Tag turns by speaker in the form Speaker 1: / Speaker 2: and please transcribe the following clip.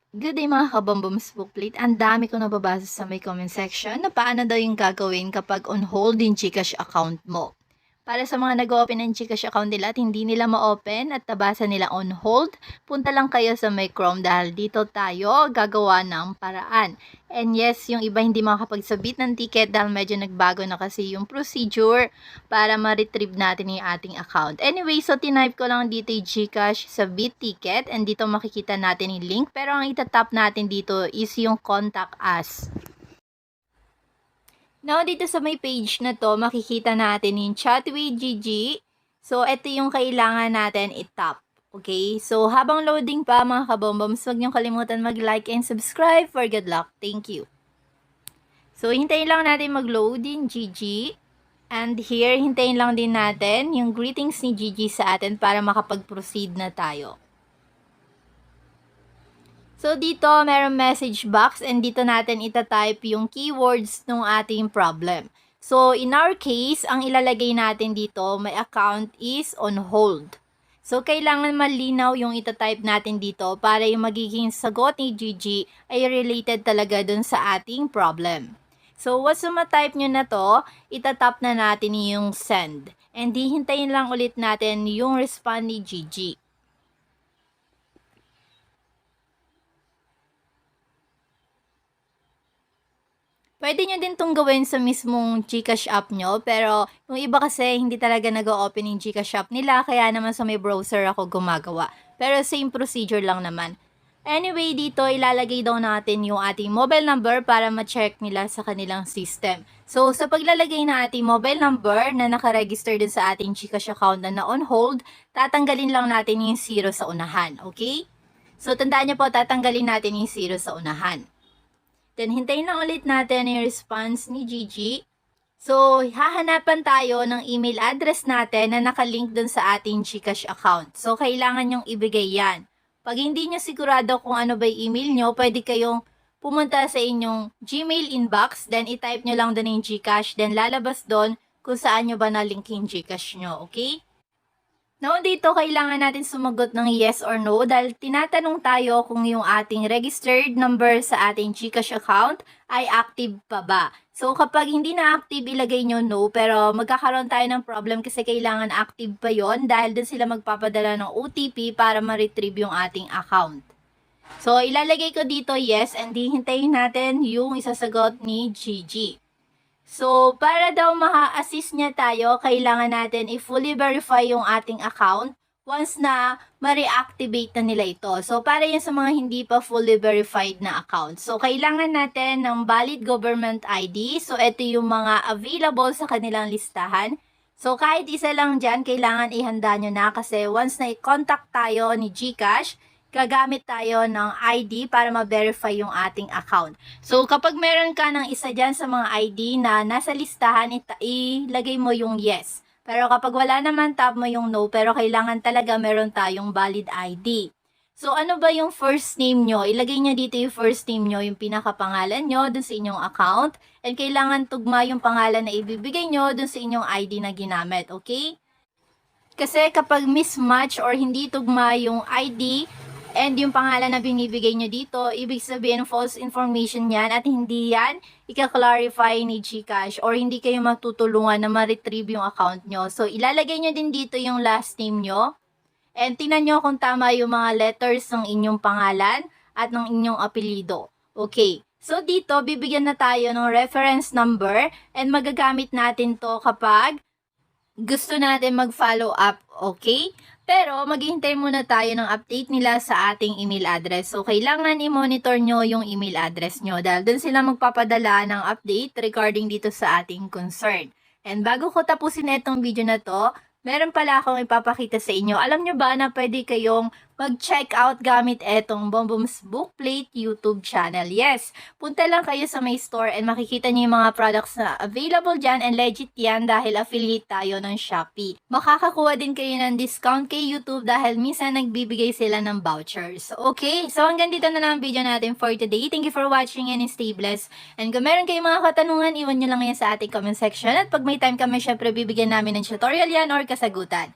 Speaker 1: Good day mga kabomboms booklet. Ang dami ko nababasa sa may comment section na paano daw yung gagawin kapag on hold yung GCash account mo. Para sa mga nag-open ng GCash account nila at hindi nila ma-open at nabasa nila on hold, punta lang kayo sa may Chrome dahil dito tayo gagawa ng paraan. And yes, yung iba hindi makakapagsabit ng ticket dahil medyo nagbago na kasi yung procedure para ma-retrieve natin yung ating account. Anyway, so tinype ko lang dito yung GCash sa Bit Ticket and dito makikita natin yung link. Pero ang itatap natin dito is yung Contact Us. Now, dito sa may page na to, makikita natin yung Chat with Gigi. So, ito yung kailangan natin i-tap. Okay? So, habang loading pa mga kabomboms, huwag niyong kalimutan mag-like and subscribe for good luck. Thank you. So, hintayin lang natin mag-load yung Gigi. And here, hintayin lang din natin yung greetings ni Gigi sa atin para makapag-proceed na tayo. So, dito, merong message box and dito natin itatype yung keywords ng ating problem. So, in our case, ang ilalagay natin dito, my account is on hold. So, kailangan malinaw yung itatype natin dito para yung magiging sagot ni Gigi ay related talaga dun sa ating problem. So, once ma-type nyo na to, itatap na natin yung send. And hihintayin lang ulit natin yung respond ni Gigi. Pwede nyo din itong gawin sa mismong GCash app nyo, pero yung iba kasi hindi talaga nag-o-open yung GCash app nila, kaya naman sa may browser ako gumagawa. Pero same procedure lang naman. Anyway, dito ilalagay daw natin yung ating mobile number para ma-check nila sa kanilang system. So, sa paglalagay na ating mobile number na nakaregister din sa ating GCash account na on hold, tatanggalin lang natin yung 0 sa unahan, okay? So, tandaan nyo po, tatanggalin natin yung 0 sa unahan. Then, hintayin lang ulit natin yung response ni Gigi. So, hahanapan tayo ng email address natin na nakalink dun sa ating GCash account. So, kailangan nyong ibigay yan. Pag hindi nyo sigurado kung ano ba yung email nyo, pwede kayong pumunta sa inyong Gmail inbox, then i-type nyo lang dun yung GCash, then lalabas dun kung saan nyo ba na-link yung GCash nyo, okay? Now, dito kailangan natin sumagot ng yes or no dahil tinatanong tayo kung yung ating registered number sa ating GCash account ay active pa ba. So, kapag hindi na active, ilagay nyo no, pero magkakaroon tayo ng problem kasi kailangan active pa yon dahil dun sila magpapadala ng OTP para ma-retrieve yung ating account. So, ilalagay ko dito yes and hihintayin natin yung isasagot ni Gigi. So, para daw ma-assist niya tayo, kailangan natin i-fully verify yung ating account once na ma-reactivate na nila ito. So, para yun sa mga hindi pa fully verified na account. So, kailangan natin ng valid government ID. So, ito yung mga available sa kanilang listahan. So, kahit isa lang dyan, kailangan ihanda nyo na kasi once na i-contact tayo ni GCash, gagamit tayo ng ID para ma-verify yung ating account. So, kapag meron ka ng isa dyan sa mga ID na nasa listahan, ilagay mo yung yes. Pero kapag wala naman, tap mo yung no, pero kailangan talaga meron tayong valid ID. So, ano ba yung first name nyo? Ilagay nyo dito yung first name nyo, yung pinakapangalan nyo dun sa inyong account. And kailangan tugma yung pangalan na ibibigay nyo dun sa inyong ID na ginamit, okay? Kasi kapag mismatch or hindi tugma yung ID, and yung pangalan na binibigay nyo dito, ibig sabihin false information yan at hindi yan ika-clarify ni GCash or hindi kayo matutulungan na ma-retrieve yung account nyo. So, ilalagay nyo din dito yung last name nyo and tingnan nyo kung tama yung mga letters ng inyong pangalan at ng inyong apelido. Okay. So, dito, bibigyan na tayo ng reference number and magagamit natin to kapag gusto natin mag-follow up, okay? Pero, maghihintay muna tayo ng update nila sa ating email address. So, kailangan i-monitor nyo yung email address nyo dahil dun sila magpapadala ng update regarding dito sa ating concern. And bago ko tapusin itong video na to, meron pala akong ipapakita sa inyo. Alam nyo ba na pwede kayong mag-check out gamit etong Bomboms Bookplate YouTube channel? Yes, punta lang kayo sa may store and makikita nyo yung mga products na available dyan and legit yan dahil affiliate tayo ng Shopee. Makakakuha din kayo ng discount kay YouTube dahil minsan nagbibigay sila ng vouchers. Okay, so hanggang dito na lang ang video natin for today. Thank you for watching and stay blessed. And kung meron kayong mga katanungan, iwan nyo lang yan sa ating comment section at pag may time kami, syempre bibigyan namin ng tutorial yan or kasagutan.